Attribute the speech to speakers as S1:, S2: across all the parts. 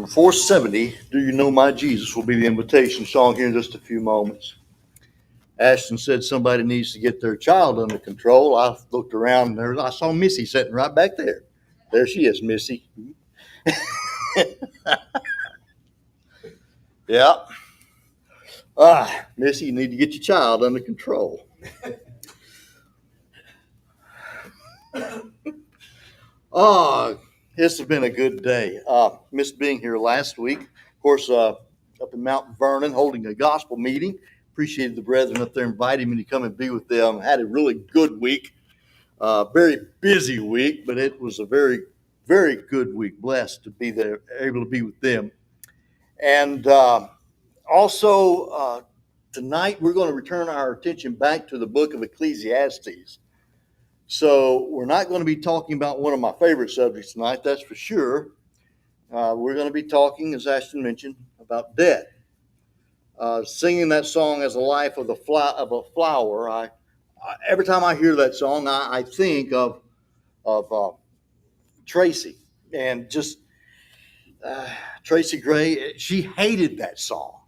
S1: Number 470, Do You Know My Jesus, will be the invitation song here in just a few moments. Ashton said somebody needs to get their child under control. I looked around and there, I saw Missy sitting right back there. There she is, Missy. Yeah. Missy, you need to get your child under control. This has been a good day. Missed being here last week. Of course, up in Mount Vernon holding a gospel meeting. Appreciated the brethren up there inviting me to come and be with them. Had a really good week. Very busy week, but it was a very, very good week. Blessed to be there, able to be with them. And also tonight we're going to return our attention back to the book of Ecclesiastes. So we're not going to be talking about one of my favorite subjects tonight, that's for sure. We're going to be talking, as Ashton mentioned, about death. Singing that song as a life of a flower. Every time I hear that song, I think of Tracy, and just Tracy Gray. She hated that song,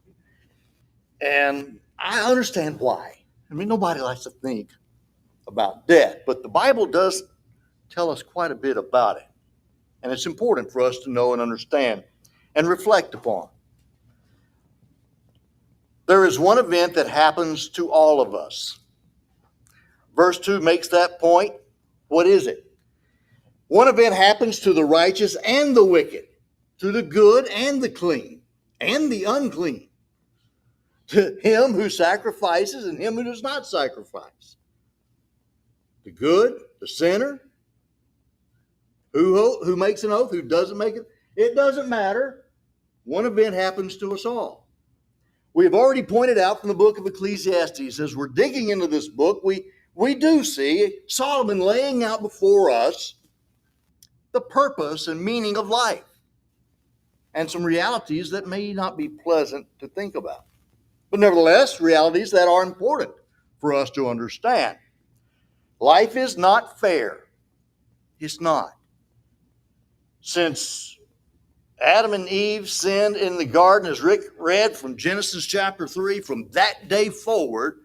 S1: and I understand why. I mean, nobody likes to think about death, but the Bible does tell us quite a bit about it, and it's important for us to know and understand and reflect upon. There is one event that happens to all of us. Verse 2 makes that point. What is it? One event happens to the righteous and the wicked, to the good and the clean, and the unclean, to him who sacrifices and him who does not sacrifice. The good, the sinner, who makes an oath, who doesn't make it, it doesn't matter. One event happens to us all. We have already pointed out from the book of Ecclesiastes, as we're digging into this book, we do see Solomon laying out before us the purpose and meaning of life and some realities that may not be pleasant to think about. But nevertheless, realities that are important for us to understand. Life is not fair. It's not. Since Adam and Eve sinned in the garden, as Rick read from Genesis chapter 3, from that day forward,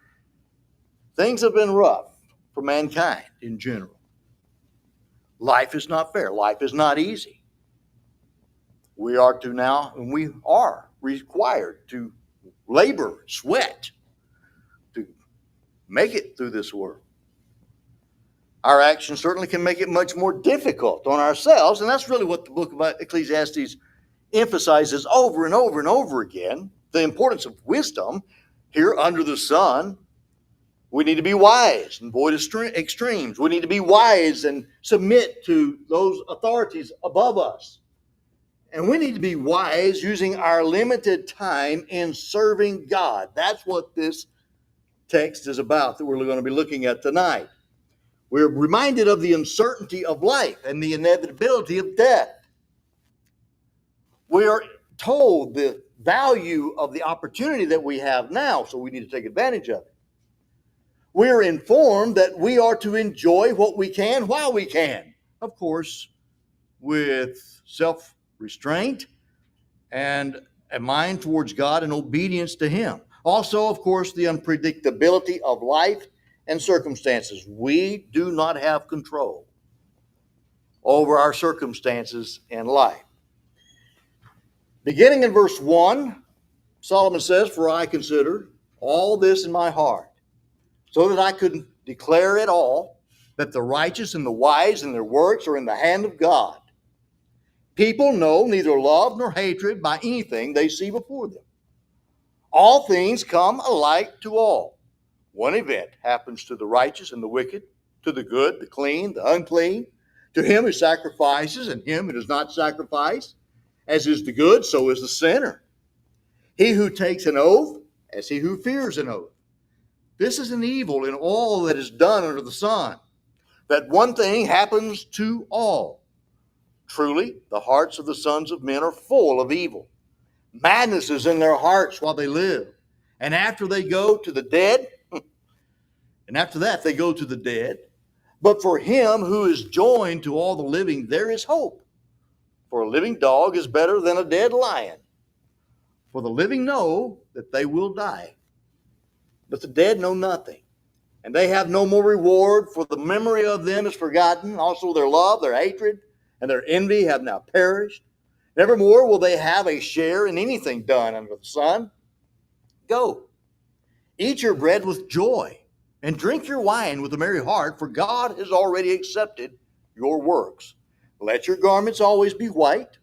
S1: things have been rough for mankind in general. Life is not fair. Life is not easy. We are required to labor, sweat, to make it through this world. Our actions certainly can make it much more difficult on ourselves, and that's really what the book of Ecclesiastes emphasizes over and over and over again, the importance of wisdom here under the sun. We need to be wise and avoid extremes. We need to be wise and submit to those authorities above us. And we need to be wise using our limited time in serving God. That's what this text is about that we're going to be looking at tonight. We're reminded of the uncertainty of life and the inevitability of death. We are told the value of the opportunity that we have now, so we need to take advantage of it. We are informed that we are to enjoy what we can while we can. Of course, with self-restraint and a mind towards God and obedience to Him. Also, of course, the unpredictability of life and circumstances. We do not have control over our circumstances in life. Beginning in verse 1, Solomon says, "For I consider all this in my heart, so that I could declare it all, that the righteous and the wise and their works are in the hand of God. People know neither love nor hatred by anything they see before them. All things come alike to all. One event happens to the righteous and the wicked, to the good, the clean, the unclean, to him who sacrifices and him who does not sacrifice. As is the good, so is the sinner. He who takes an oath, as he who fears an oath. This is an evil in all that is done under the sun, that one thing happens to all. Truly, the hearts of the sons of men are full of evil. Madness is in their hearts while they live. And after they go to the dead, and after that they go to the dead. But for him who is joined to all the living, there is hope. For a living dog is better than a dead lion. For the living know that they will die, but the dead know nothing. And they have no more reward, for the memory of them is forgotten. Also their love, their hatred, and their envy have now perished. Nevermore will they have a share in anything done under the sun. Go, eat your bread with joy, and drink your wine with a merry heart, for God has already accepted your works. Let your garments always be white,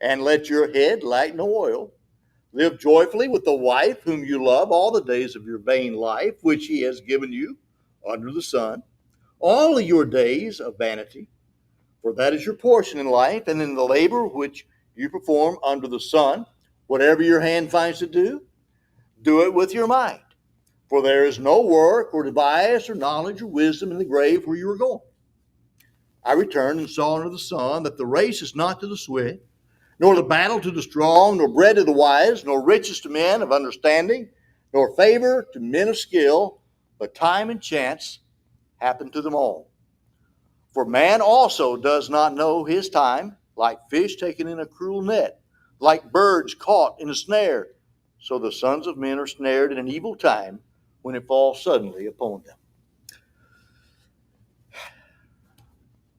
S1: and let your head lack no oil. Live joyfully with the wife whom you love all the days of your vain life, which he has given you under the sun, all of your days of vanity. For that is your portion in life, and in the labor which you perform under the sun. Whatever your hand finds to do, do it with your might. For there is no work or device or knowledge or wisdom in the grave where you are going. I returned and saw under the sun that the race is not to the swift, nor the battle to the strong, nor bread to the wise, nor riches to men of understanding, nor favor to men of skill, but time and chance happen to them all. For man also does not know his time, like fish taken in a cruel net, like birds caught in a snare. So the sons of men are snared in an evil time when it falls suddenly upon them.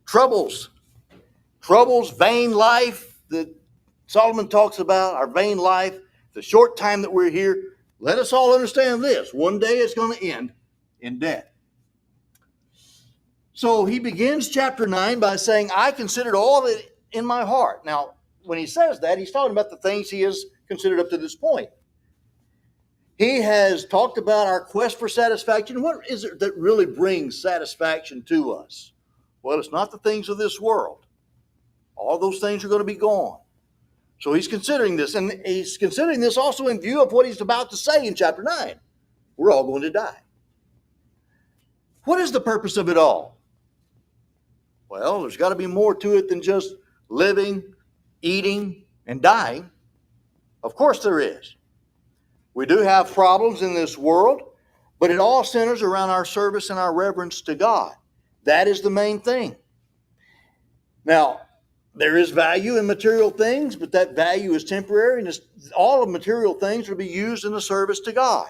S1: Troubles, vain life that Solomon talks about, our vain life, the short time that we're here. Let us all understand this. One day it's going to end in death. So he begins chapter 9 by saying, I considered all that in my heart. Now, when he says that, he's talking about the things he has considered up to this point. He has talked about our quest for satisfaction. What is it that really brings satisfaction to us? Well, it's not the things of this world. All those things are going to be gone. So he's considering this, and he's considering this also in view of what he's about to say in chapter 9. We're all going to die. What is the purpose of it all? Well, there's got to be more to it than just living, eating, and dying. Of course there is. We do have problems in this world, but it all centers around our service and our reverence to God. That is the main thing. Now, there is value in material things, but that value is temporary, and all of material things will be used in the service to God.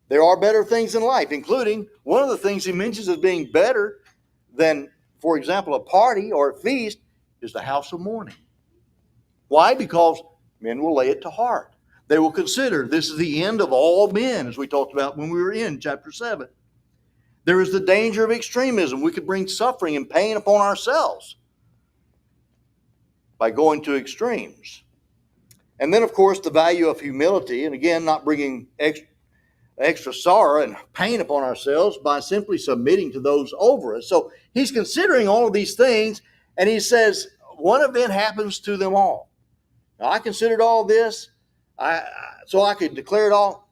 S1: There are better things in life, including one of the things he mentions as being better than, for example, a party or a feast is the house of mourning. Why? Because men will lay it to heart. They will consider this is the end of all men, as we talked about when we were in chapter 7. There is the danger of extremism. We could bring suffering and pain upon ourselves by going to extremes. And then, of course, the value of humility, and again, not bringing extra sorrow and pain upon ourselves by simply submitting to those over us. So he's considering all of these things, and he says one event happens to them all. Now, I considered all this, so I could declare it all.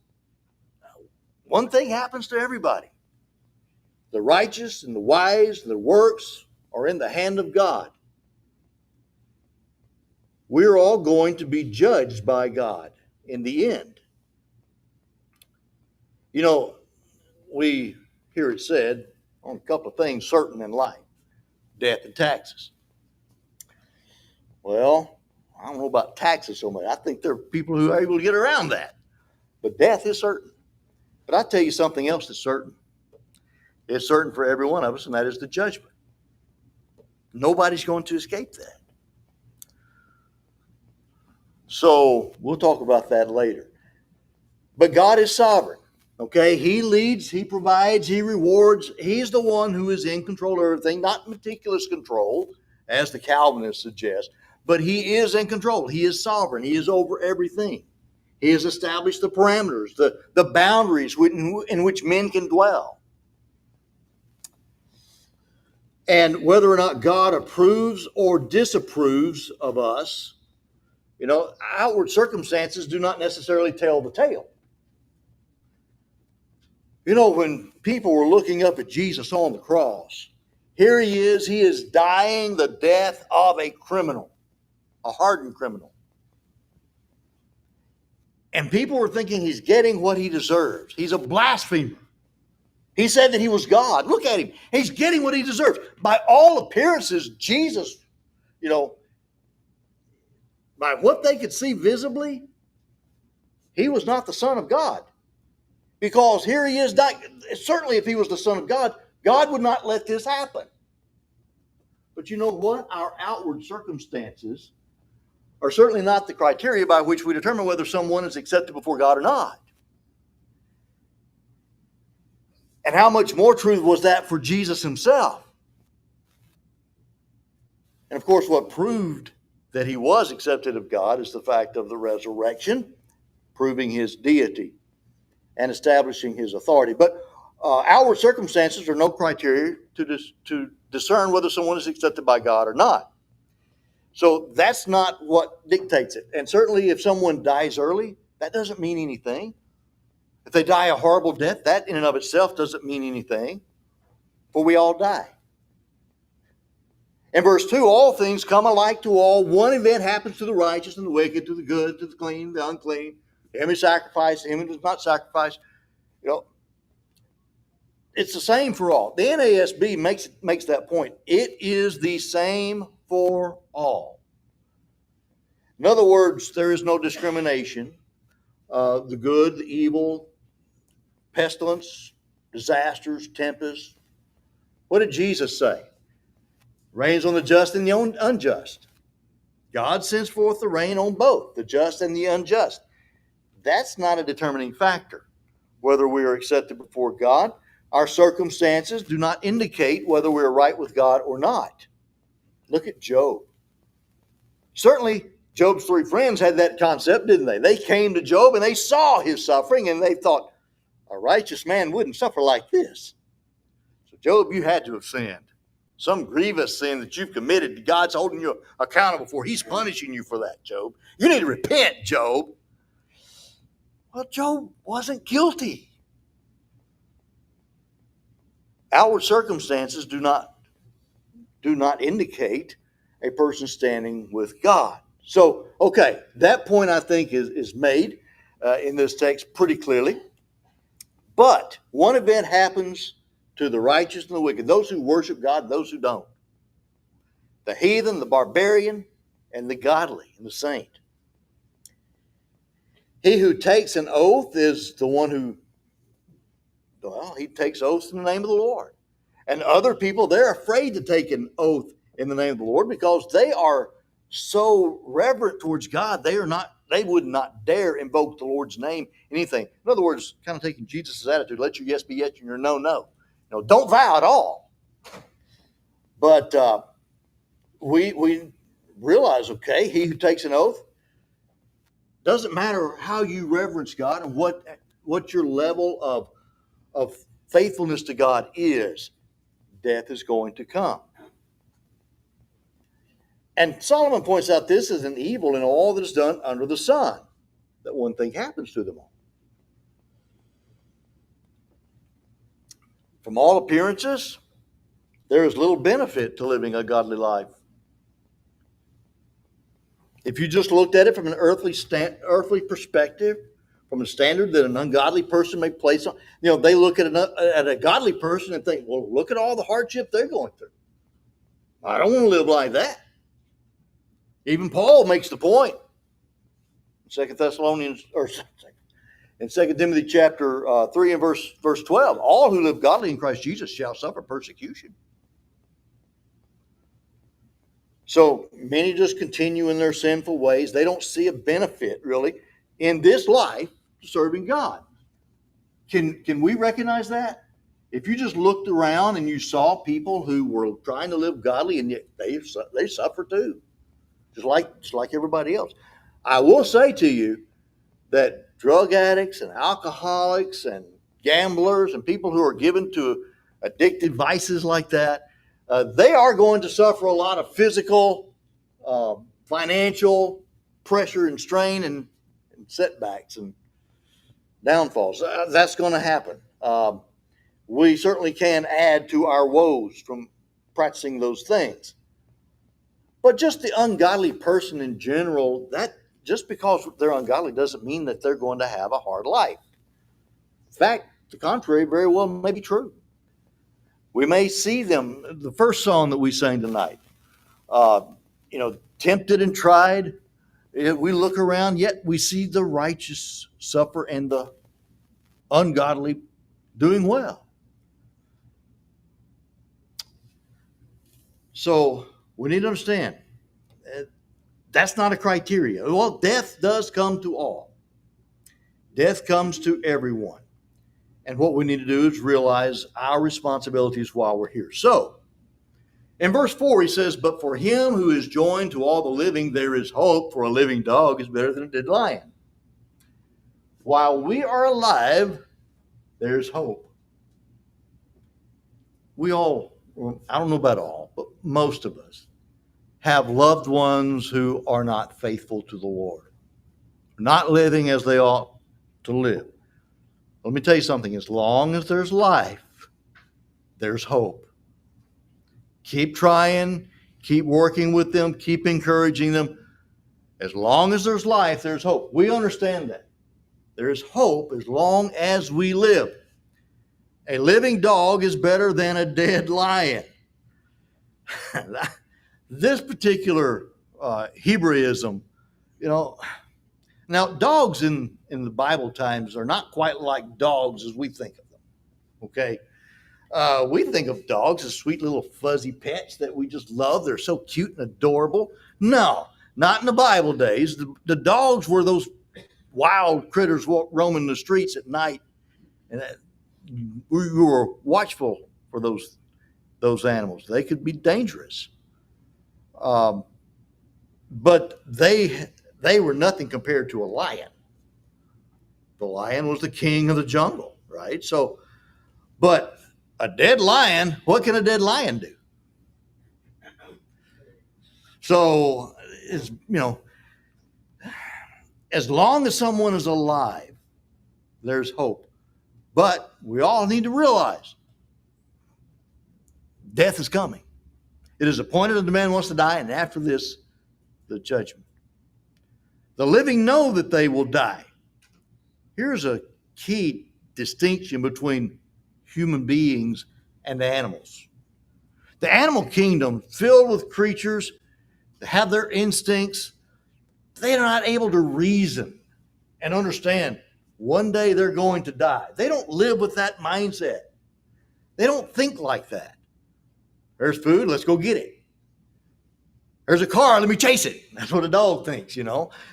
S1: One thing happens to everybody. The righteous and the wise and the works are in the hand of God. We're all going to be judged by God in the end. You know, we hear it said on a couple of things certain in life: death and taxes. Well, I don't know about taxes so much. I think there are people who are able to get around that. But death is certain. But I tell you something else that's certain. It's certain for every one of us, and that is the judgment. Nobody's going to escape that. So we'll talk about that later. But God is sovereign. Okay, he leads, he provides, he rewards. He's the one who is in control of everything, not meticulous control, as the Calvinists suggest, but he is in control. He is sovereign. He is over everything. He has established the parameters, the boundaries in which men can dwell. And whether or not God approves or disapproves of us, you know, outward circumstances do not necessarily tell the tale. You know, when people were looking up at Jesus on the cross, here he is dying the death of a criminal, a hardened criminal. And people were thinking he's getting what he deserves. He's a blasphemer. He said that he was God. Look at him. He's getting what he deserves. By all appearances, Jesus, you know, by what they could see visibly, he was not the Son of God. Because here he is, certainly if he was the Son of God, God would not let this happen. But you know what? Our outward circumstances are certainly not the criteria by which we determine whether someone is accepted before God or not. And how much more true was that for Jesus himself? And of course, what proved that he was accepted of God is the fact of the resurrection, proving his deity and establishing his authority. But outward circumstances are no criteria to discern whether someone is accepted by God or not. So that's not what dictates it. And certainly if someone dies early, that doesn't mean anything. If they die a horrible death, that in and of itself doesn't mean anything, for we all die. In verse 2, all things come alike to all. One event happens to the righteous and the wicked, to the good, to the clean, the unclean, to him who sacrifices, to him who does not sacrifice. It's the same for all. The NASB makes that point. It is the same for all. In other words, there is no discrimination. The good, the evil, pestilence, disasters, tempests. What did Jesus say? Rains on the just and the unjust. God sends forth the rain on both, the just and the unjust. That's not a determining factor, whether we are accepted before God. Our circumstances do not indicate whether we're right with God or not. Look at Job. Certainly, Job's three friends had that concept, didn't they? They came to Job and they saw his suffering and they thought, a righteous man wouldn't suffer like this. So, Job, you had to have sinned. Some grievous sin that you've committed, God's holding you accountable for. He's punishing you for that, Job. You need to repent, Job. Well, Job wasn't guilty. Outward circumstances do not indicate a person standing with God. So, okay, that point I think is made in this text pretty clearly. But one event happens to the righteous and the wicked, those who worship God, those who don't. The heathen, the barbarian, and the godly, and the saint. He who takes an oath is the one who, he takes oaths in the name of the Lord. And other people, they're afraid to take an oath in the name of the Lord because they are so reverent towards God, they would not dare invoke the Lord's name, anything. In other words, kind of taking Jesus' attitude, let your yes be yes and your no, no. Don't vow at all. But we realize, okay, he who takes an oath, doesn't matter how you reverence God and what your level of faithfulness to God is, death is going to come. And Solomon points out this is an evil in all that is done under the sun, that one thing happens to them all. From all appearances, there is little benefit to living a godly life. If you just looked at it from an earthly perspective, from a standard that an ungodly person may place on, they look at a godly person and think, well, look at all the hardship they're going through. I don't want to live like that. Even Paul makes the point in 2 Timothy chapter 3 and verse 12. All who live godly in Christ Jesus shall suffer persecution. So many just continue in their sinful ways. They don't see a benefit, really, in this life serving God. Can we recognize that? If you just looked around and you saw people who were trying to live godly and yet they suffer too, just like everybody else. I will say to you that drug addicts and alcoholics and gamblers and people who are given to addictive vices like that, they are going to suffer a lot of physical, financial pressure and strain and setbacks and downfalls. That's going to happen. We certainly can add to our woes from practicing those things. But just the ungodly person in general, that just because they're ungodly doesn't mean that they're going to have a hard life. In fact, the contrary very well may be true. We may see them, the first song that we sang tonight, tempted and tried, We look around, yet we see the righteous suffer and the ungodly doing well. So we need to understand that's not a criteria. Well, death does come to all. Death comes to everyone. And what we need to do is realize our responsibilities while we're here. So, in verse 4, he says, "But for him who is joined to all the living, there is hope, for a living dog is better than a dead lion." While we are alive, there's hope. We all, well, I don't know about all, but most of us have loved ones who are not faithful to the Lord, not living as they ought to live. Let me tell you something. As long as there's life, there's hope. Keep trying, keep working with them, keep encouraging them. As long as there's life, there's hope. We understand that. There's hope as long as we live. A living dog is better than a dead lion. This particular Hebraism, now dogs in the Bible times are not quite like dogs as we think of them, okay? We think of dogs as sweet little fuzzy pets that we just love. They're so cute and adorable. No, not in the Bible days. The dogs were those wild critters roaming the streets at night, and we were watchful for those animals. They could be dangerous, but they were nothing compared to a lion. The lion was the king of the jungle, right? So, but a dead lion, what can a dead lion do? So, as long as someone is alive, there's hope. But we all need to realize death is coming. It is appointed that the man wants to die, and after this, the judgment. The living know that they will die. Here's a key distinction between human beings and animals. The animal kingdom, filled with creatures that have their instincts, they are not able to reason and understand one day they're going to die. They don't live with that mindset. They don't think like that. There's food, let's go get it. There's a car, let me chase it. That's what a dog thinks,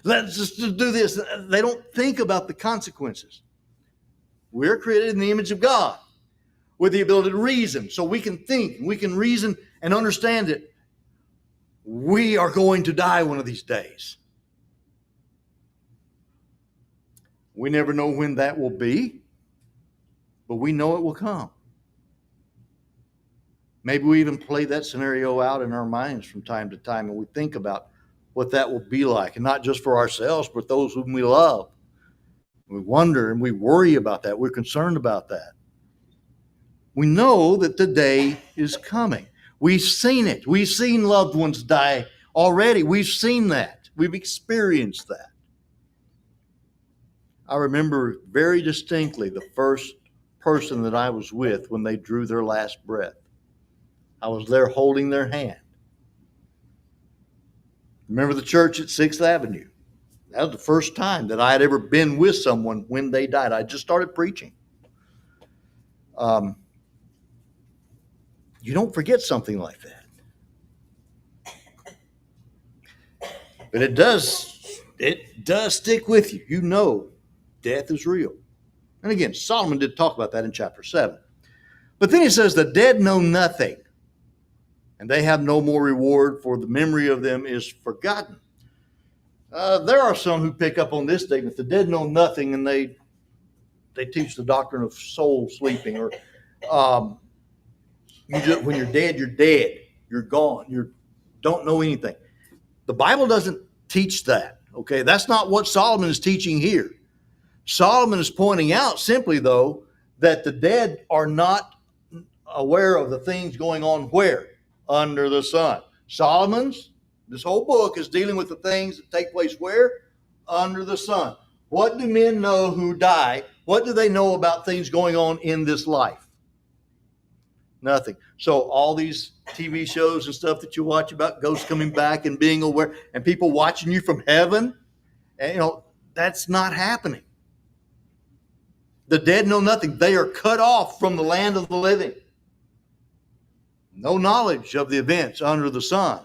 S1: Let's just do this. They don't think about the consequences. We're created in the image of God with the ability to reason. So we can think, we can reason and understand it. We are going to die one of these days. We never know when that will be, but we know it will come. Maybe we even play that scenario out in our minds from time to time, and we think about what that will be like, and not just for ourselves, but those whom we love. We wonder and we worry about that. We're concerned about that. We know that the day is coming. We've seen it. We've seen loved ones die already. We've seen that. We've experienced that. I remember very distinctly the first person that I was with when they drew their last breath. I was there holding their hand. Remember the church at 6th Avenue? That was the first time that I had ever been with someone when they died. I just started preaching. You don't forget something like that. But it does stick with you. You know death is real. And again, Solomon did talk about that in chapter 7. But then he says, the dead know nothing, and they have no more reward, for the memory of them is forgotten. There are some who pick up on this statement, the dead know nothing, and they teach the doctrine of soul sleeping, or when you're dead, you're dead. You're gone. You don't know anything. The Bible doesn't teach that, okay? That's not what Solomon is teaching here. Solomon is pointing out simply, though, that the dead are not aware of the things going on where? Under the sun. This whole book is dealing with the things that take place where? Under the sun. What do men know who die? What do they know about things going on in this life? Nothing. So all these TV shows and stuff that you watch about ghosts coming back and being aware and people watching you from heaven, and, that's not happening. The dead know nothing. They are cut off from the land of the living. No knowledge of the events under the sun.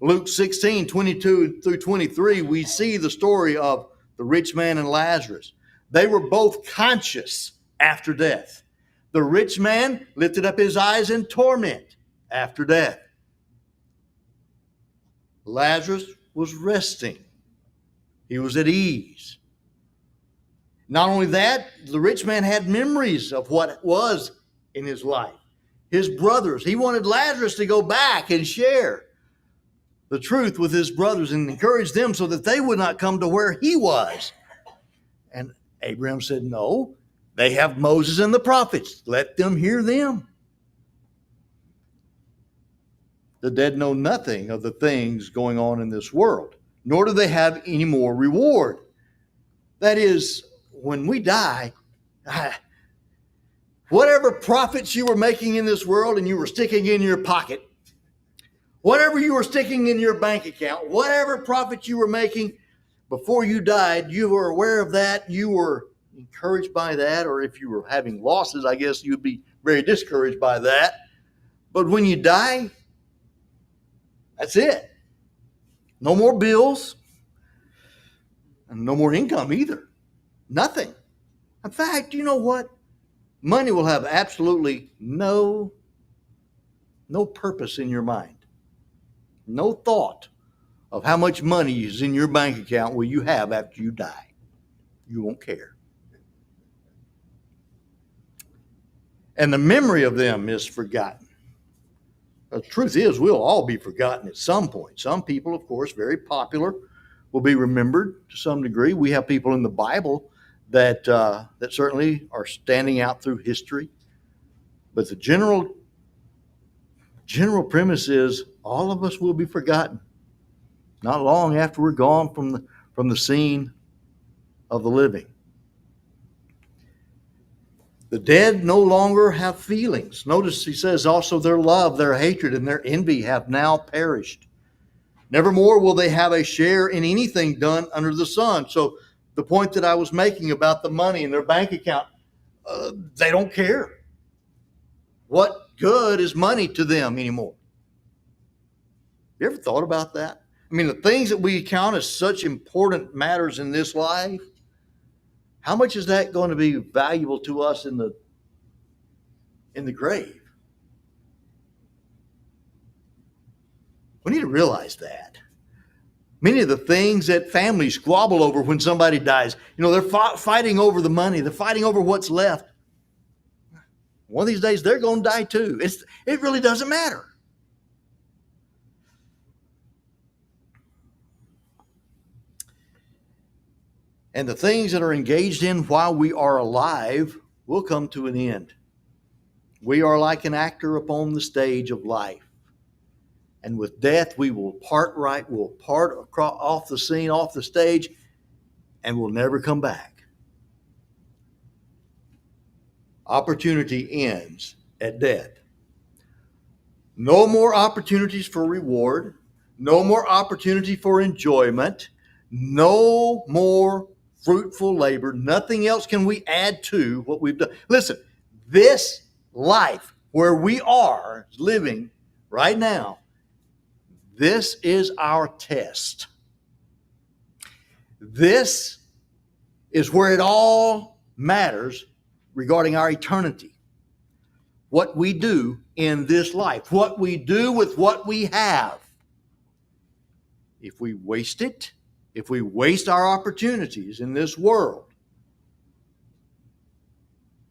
S1: Luke 16, 22 through 23, we see the story of the rich man and Lazarus. They were both conscious after death. The rich man lifted up his eyes in torment after death. Lazarus was resting. He was at ease. Not only that, the rich man had memories of what was in his life. His brothers, he wanted Lazarus to go back and share the truth with his brothers and encourage them so that they would not come to where he was. And Abraham said, no, they have Moses and the prophets. Let them hear them. The dead know nothing of the things going on in this world, nor do they have any more reward. That is, when we die, whatever profits you were making in this world and you were sticking in your pocket, whatever you were sticking in your bank account, whatever profit you were making before you died, you were aware of that. You were encouraged by that. Or if you were having losses, I guess you'd be very discouraged by that. But when you die, that's it. No more bills and no more income either. Nothing. In fact, you know what? Money will have absolutely no purpose in your mind. No thought of how much money is in your bank account will you have after you die. You won't care. And the memory of them is forgotten. The truth is, we'll all be forgotten at some point. Some people, of course, very popular, will be remembered to some degree. We have people in the Bible that certainly are standing out through history. But the general premise is all of us will be forgotten. Not long after we're gone from the scene of the living. The dead no longer have feelings. Notice he says also their love, their hatred, and their envy have now perished. Nevermore will they have a share in anything done under the sun. So the point that I was making about the money in their bank account, they don't care. What good is money to them anymore? You ever thought about that? I mean, the things that we count as such important matters in this life, how much is that going to be valuable to us in the grave? We need to realize that. Many of the things that families squabble over when somebody dies, they're fighting over the money. They're fighting over what's left. One of these days, they're going to die too. It really doesn't matter. And the things that are engaged in while we are alive will come to an end. We are like an actor upon the stage of life. And with death, we will part off the scene, off the stage, and we'll never come back. Opportunity ends at death. No more opportunities for reward. No more opportunity for enjoyment. No more fruitful labor. Nothing else can we add to what we've done. Listen, this life where we are living right now, this is our test. This is where it all matters regarding our eternity. What we do in this life, what we do with what we have. If we waste it, if we waste our opportunities in this world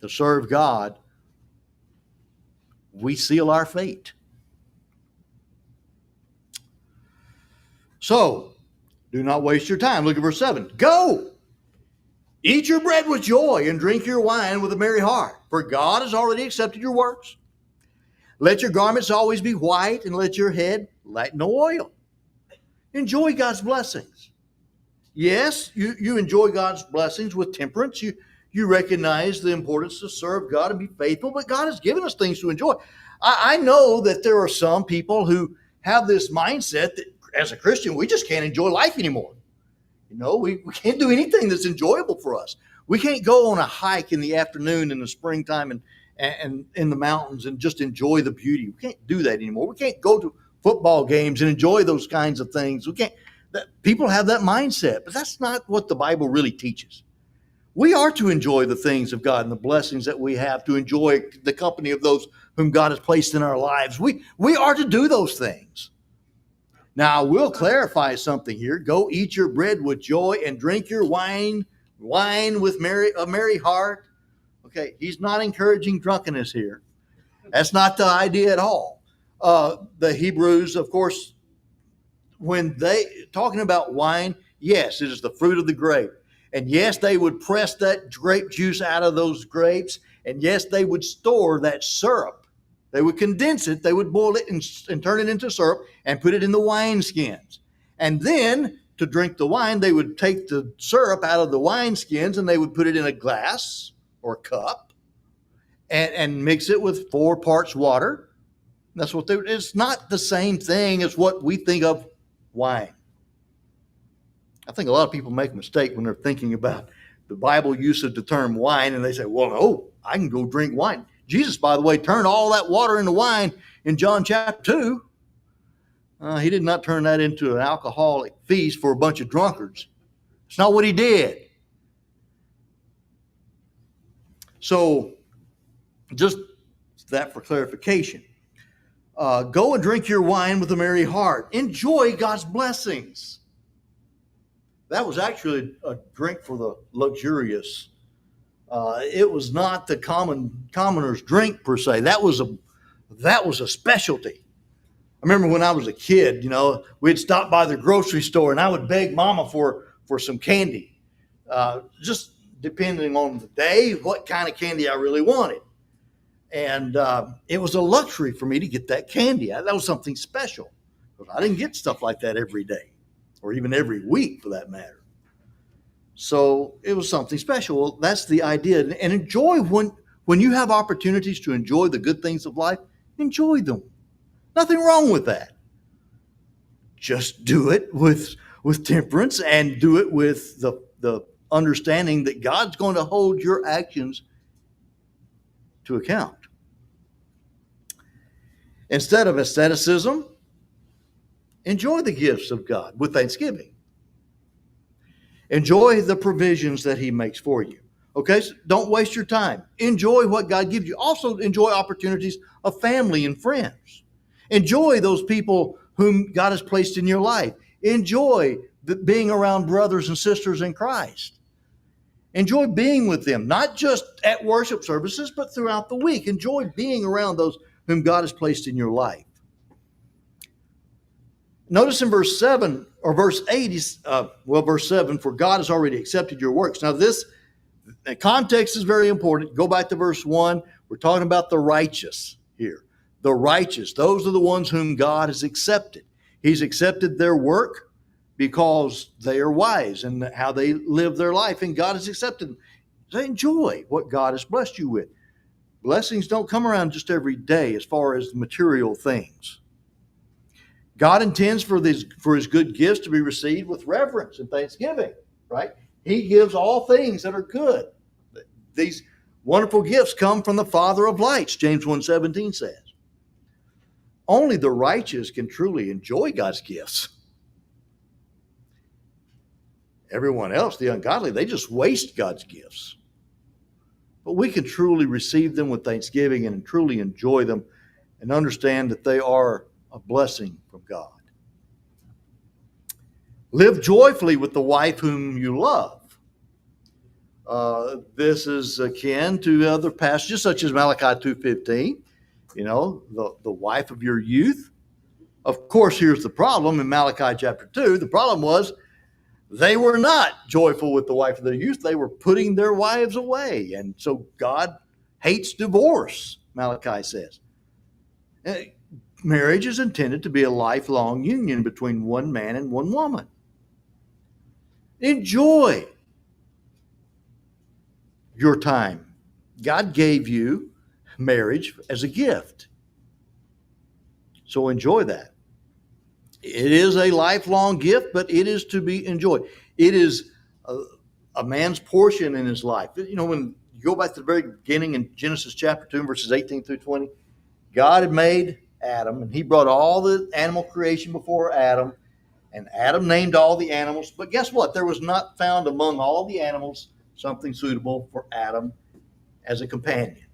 S1: to serve God, we seal our fate. So, do not waste your time. Look at verse 7. Go! Eat your bread with joy and drink your wine with a merry heart, for God has already accepted your works. Let your garments always be white, and let your head lack no oil. Enjoy God's blessings. Yes, you enjoy God's blessings with temperance. You recognize the importance to serve God and be faithful, but God has given us things to enjoy. I know that there are some people who have this mindset that as a Christian, we just can't enjoy life anymore. We can't do anything that's enjoyable for us. We can't go on a hike in the afternoon in the springtime and in the mountains and just enjoy the beauty. We can't do that anymore. We can't go to football games and enjoy those kinds of things. We can't. People have that mindset, but that's not what the Bible really teaches. We are to enjoy the things of God and the blessings that we have, to enjoy the company of those whom God has placed in our lives. We are to do those things. Now, I will clarify something here. Go eat your bread with joy and drink your wine with a merry heart. Okay, he's not encouraging drunkenness here. That's not the idea at all. The Hebrews, of course, when they talking about wine, yes, it is the fruit of the grape. And yes, they would press that grape juice out of those grapes. And yes, they would store that syrup. They would condense it. They would boil it and turn it into syrup and put it in the wine skins. And then to drink the wine, they would take the syrup out of the wine skins and they would put it in a glass or cup and mix it with 4 parts water. That's what it's not the same thing as what we think of wine. I think a lot of people make a mistake when they're thinking about the Bible use of the term wine, and they say, well, no, I can go drink wine. Jesus, by the way, turned all that water into wine in John chapter 2. He did not turn that into an alcoholic feast for a bunch of drunkards. It's not what he did. So just that for clarification. Go and drink your wine with a merry heart. Enjoy God's blessings. That was actually a drink for the luxurious. It was not the commoner's drink per se. That was a specialty. I remember when I was a kid, we'd stop by the grocery store and I would beg Mama for some candy, just depending on the day, what kind of candy I really wanted. And it was a luxury for me to get that candy. That was something special. But I didn't get stuff like that every day or even every week for that matter. So it was something special. Well, that's the idea. And enjoy when you have opportunities to enjoy the good things of life, enjoy them. Nothing wrong with that. Just do it with temperance and do it with the understanding that God's going to hold your actions to account. Instead of asceticism, enjoy the gifts of God with thanksgiving. Enjoy the provisions that he makes for you. Okay, so don't waste your time. Enjoy what God gives you. Also enjoy opportunities of family and friends. Enjoy those people whom God has placed in your life. Enjoy being around brothers and sisters in Christ. Enjoy being with them, not just at worship services, but throughout the week. Enjoy being around those whom God has placed in your life. Notice in verse 7 or verse 8, verse 7, for God has already accepted your works. Now the context is very important. Go back to verse 1. We're talking about the righteous here. The righteous, those are the ones whom God has accepted. He's accepted their work because they are wise and how they live their life, and God has accepted them. So enjoy what God has blessed you with. Blessings don't come around just every day as far as material things. God intends for his good gifts to be received with reverence and thanksgiving, right? He gives all things that are good. These wonderful gifts come from the Father of lights, James 1:17 says. Only the righteous can truly enjoy God's gifts. Everyone else, the ungodly, they just waste God's gifts. But we can truly receive them with thanksgiving and truly enjoy them and understand that they are a blessing from God. Live joyfully with the wife whom you love. This is akin to other passages such as Malachi 2:15. The wife of your youth. Of course, here's the problem in Malachi chapter 2. The problem was they were not joyful with the wife of their youth. They were putting their wives away. And so God hates divorce, Malachi says. Marriage is intended to be a lifelong union between one man and one woman. Enjoy your time. God gave you marriage as a gift. So enjoy that. It is a lifelong gift, but it is to be enjoyed. It is a man's portion in his life. You know, when you go back to the very beginning in Genesis chapter 2, verses 18 through 20, God had made Adam, and he brought all the animal creation before Adam, and Adam named all the animals. But guess what? There was not found among all the animals something suitable for Adam as a companion.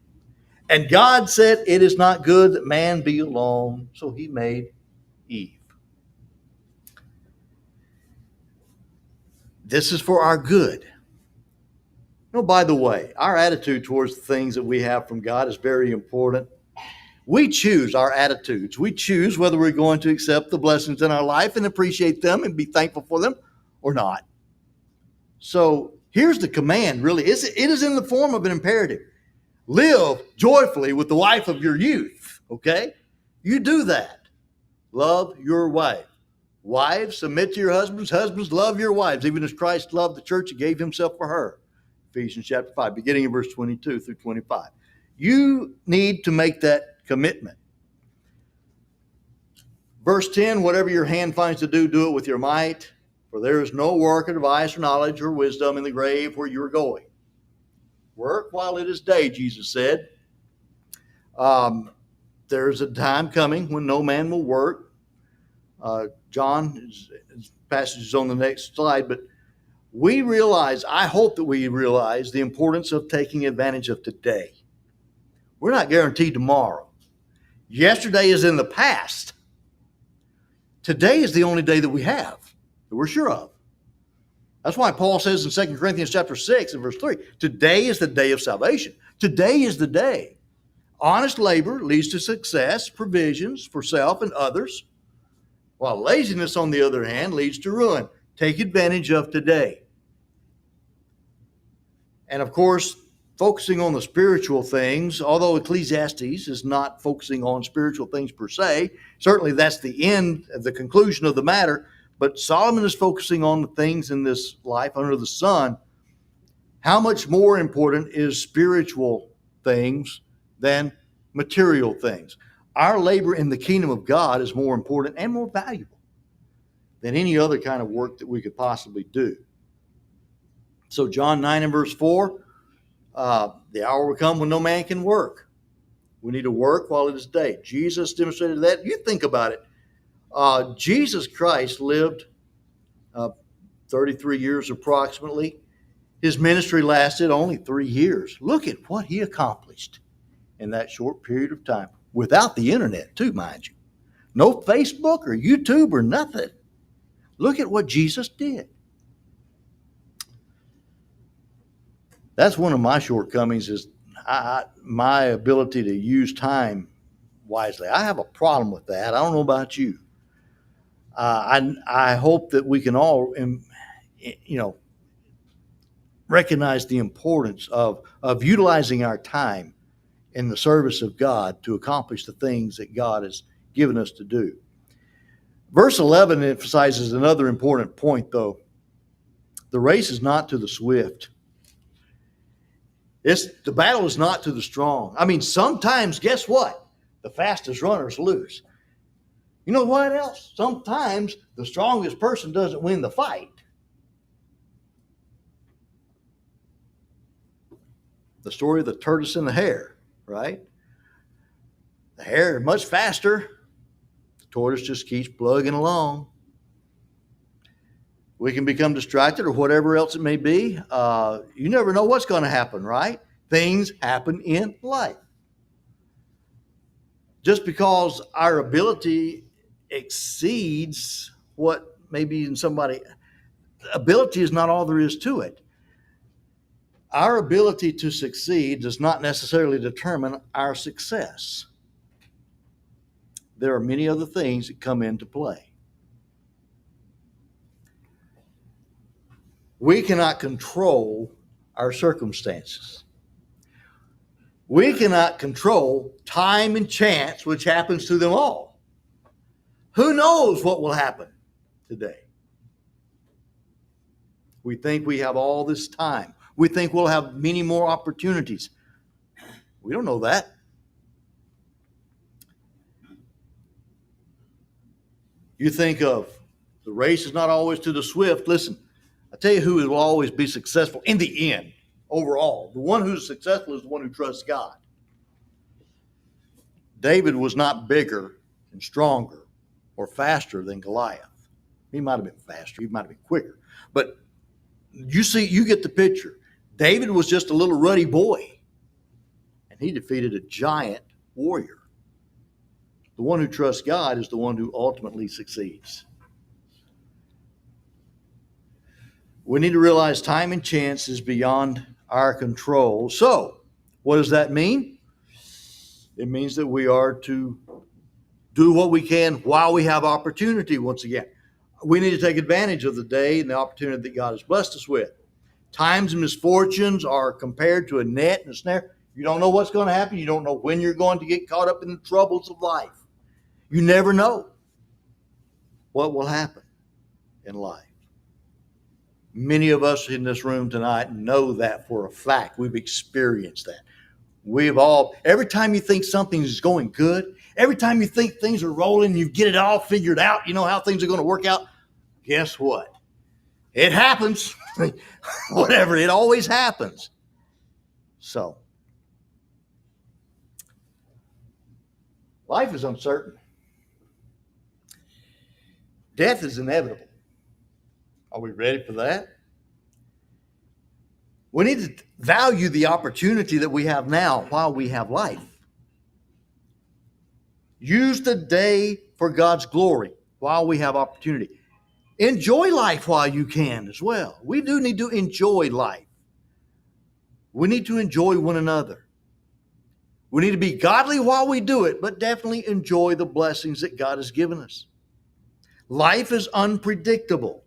S1: And God said, it is not good that man be alone, so he made Eve. This is for our good. No, by the way, our attitude towards the things that we have from God is very important. We choose our attitudes. We choose whether we're going to accept the blessings in our life and appreciate them and be thankful for them or not. So here's the command, really. It is in the form of an imperative. Live joyfully with the wife of your youth, okay? You do that. Love your wife. Wives, submit to your husbands. Husbands, love your wives, even as Christ loved the church and gave himself for her. Ephesians chapter 5, beginning in verse 22 through 25. You need to make that commitment. Verse 10, whatever your hand finds to do, do it with your might, for there is no work or device or knowledge or wisdom in the grave where you are going. Work while it is day, Jesus said. There's a time coming when no man will work. John's passage is on the next slide, but we realize, I hope that we realize the importance of taking advantage of today. We're not guaranteed tomorrow. Yesterday is in the past. Today is the only day that we have, that we're sure of. That's why Paul says in 2 Corinthians chapter 6 and verse 3, today is the day of salvation. Today is the day. Honest labor leads to success, provisions for self and others, while laziness, on the other hand, leads to ruin. Take advantage of today. And of course, focusing on the spiritual things, although Ecclesiastes is not focusing on spiritual things per se, certainly that's the end, the conclusion of the matter, but Solomon is focusing on the things in this life under the sun. How much more important is spiritual things than material things? Our labor in the kingdom of God is more important and more valuable than any other kind of work that we could possibly do. So John 9 and verse 4, the hour will come when no man can work. We need to work while it is day. Jesus demonstrated that. You think about it. Jesus Christ lived 33 years approximately. His ministry lasted only 3 years. Look at what he accomplished in that short period of time, without the internet too, mind you. No Facebook or YouTube or nothing. Look at what Jesus did. That's one of my shortcomings, is my ability to use time wisely. I have a problem with that. I don't know about you. I hope that we can all, recognize the importance of utilizing our time in the service of God to accomplish the things that God has given us to do. Verse 11 emphasizes another important point, though. The race is not to the swift. The battle is not to the strong. I mean, sometimes, guess what? The fastest runners lose. You know what else? Sometimes the strongest person doesn't win the fight. The story of the tortoise and the hare, right? The hare is much faster. The tortoise just keeps plugging along. We can become distracted or whatever else it may be. You never know what's going to happen, right? Things happen in life. Just because our ability exceeds what maybe in somebody, ability is not all there is to it. Our ability to succeed does not necessarily determine our success. There are many other things that come into play. We cannot control our circumstances. We cannot control time and chance, which happens to them all. Who knows what will happen today? We think we have all this time, We think we'll have many more opportunities. We don't know that. You think of the race is not always to the swift. Listen, I tell you who will always be successful in the end, overall. The one who's successful is the one who trusts God. David was not bigger and stronger or faster than Goliath. He might have been faster. He might have been quicker. But you get the picture. David was just a little ruddy boy, and he defeated a giant warrior. The one who trusts God is the one who ultimately succeeds. We need to realize time and chance is beyond our control. So, what does that mean? It means that we are to do what we can while we have opportunity once again. We need to take advantage of the day and the opportunity that God has blessed us with. Times and misfortunes are compared to a net and a snare. You don't know what's going to happen. You don't know when you're going to get caught up in the troubles of life. You never know what will happen in life. Many of us in this room tonight know that for a fact. We've experienced that. Every time you think something is going good, every time you think things are rolling, you get it all figured out, you know how things are going to work out, guess what? It happens. Whatever, it always happens. So, life is uncertain. Death is inevitable. Are we ready for that? We need to value the opportunity that we have now while we have life. Use the day for God's glory while we have opportunity. Enjoy life while you can as well. We do need to enjoy life. We need to enjoy one another. We need to be godly while we do it, but definitely enjoy the blessings that God has given us. Life is unpredictable,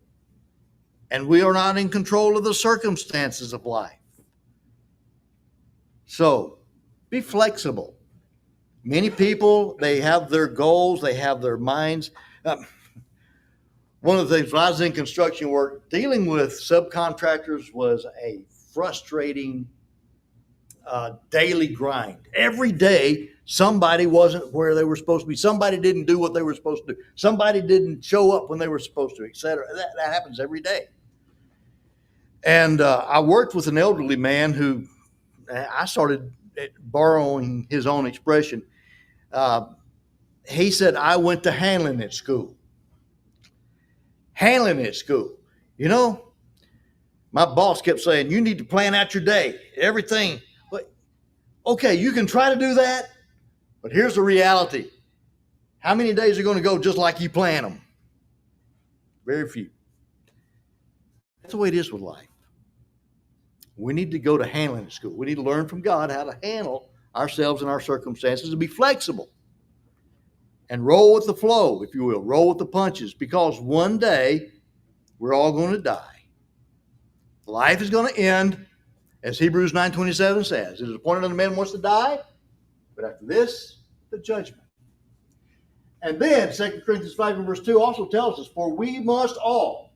S1: and we are not in control of the circumstances of life. So, be flexible. Many people, they have their goals, they have their minds. One of the things when I was in construction work, dealing with subcontractors was a frustrating daily grind. Every day, somebody wasn't where they were supposed to be. Somebody didn't do what they were supposed to do. Somebody didn't show up when they were supposed to, etc. That happens every day. And I worked with an elderly man who I started borrowing his own expression. He said, I went to handling at school. Handling at school. You know, my boss kept saying, you need to plan out your day, everything. But, okay, you can try to do that, but here's the reality. How many days are going to go just like you plan them? Very few. That's the way it is with life. We need to go to handling at school. We need to learn from God how to handle ourselves and our circumstances and be flexible and roll with the flow, if you will, roll with the punches, because one day we're all going to die. Life is going to end, as Hebrews 9:27 says. It is appointed unto man once to die, but after this, the judgment. And then 2 Corinthians 5 and verse 2 also tells us, for we must all,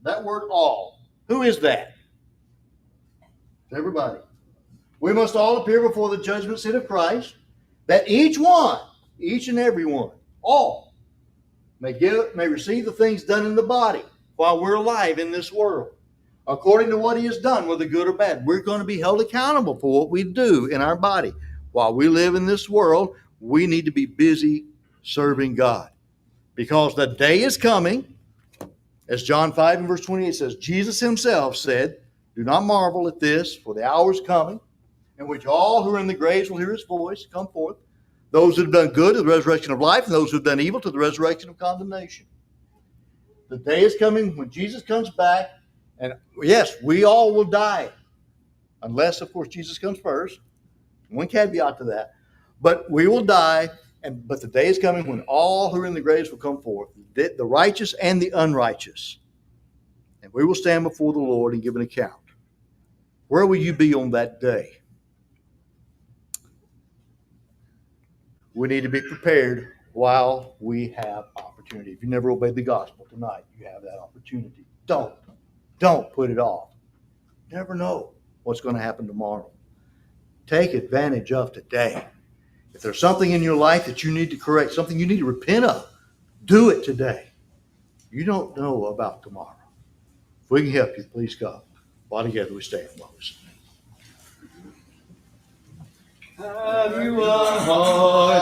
S1: that word all, who is that? Everybody. We must all appear before the judgment seat of Christ, that each and every one, all, may receive the things done in the body while we're alive in this world, according to what he has done, whether good or bad. We're going to be held accountable for what we do in our body. While we live in this world, we need to be busy serving God, because the day is coming, as John 5 and verse 28 says, Jesus himself said, do not marvel at this, for the hour is coming, in which all who are in the graves will hear his voice, come forth. Those who have done good to the resurrection of life, and those who have done evil to the resurrection of condemnation. The day is coming when Jesus comes back, and yes, we all will die, unless, of course, Jesus comes first. One caveat to that. But we will die, but the day is coming when all who are in the graves will come forth, the righteous and the unrighteous. And we will stand before the Lord and give an account. Where will you be on that day? We need to be prepared while we have opportunity. If you never obeyed the gospel tonight, you have that opportunity. Don't put it off. Never know. what's going to happen tomorrow. Take advantage of today. If there's something in your life that you need to correct, something you need to repent of, do it today. You don't know about tomorrow. If we can help you, please come. While together we stand while we sing. Have you a heart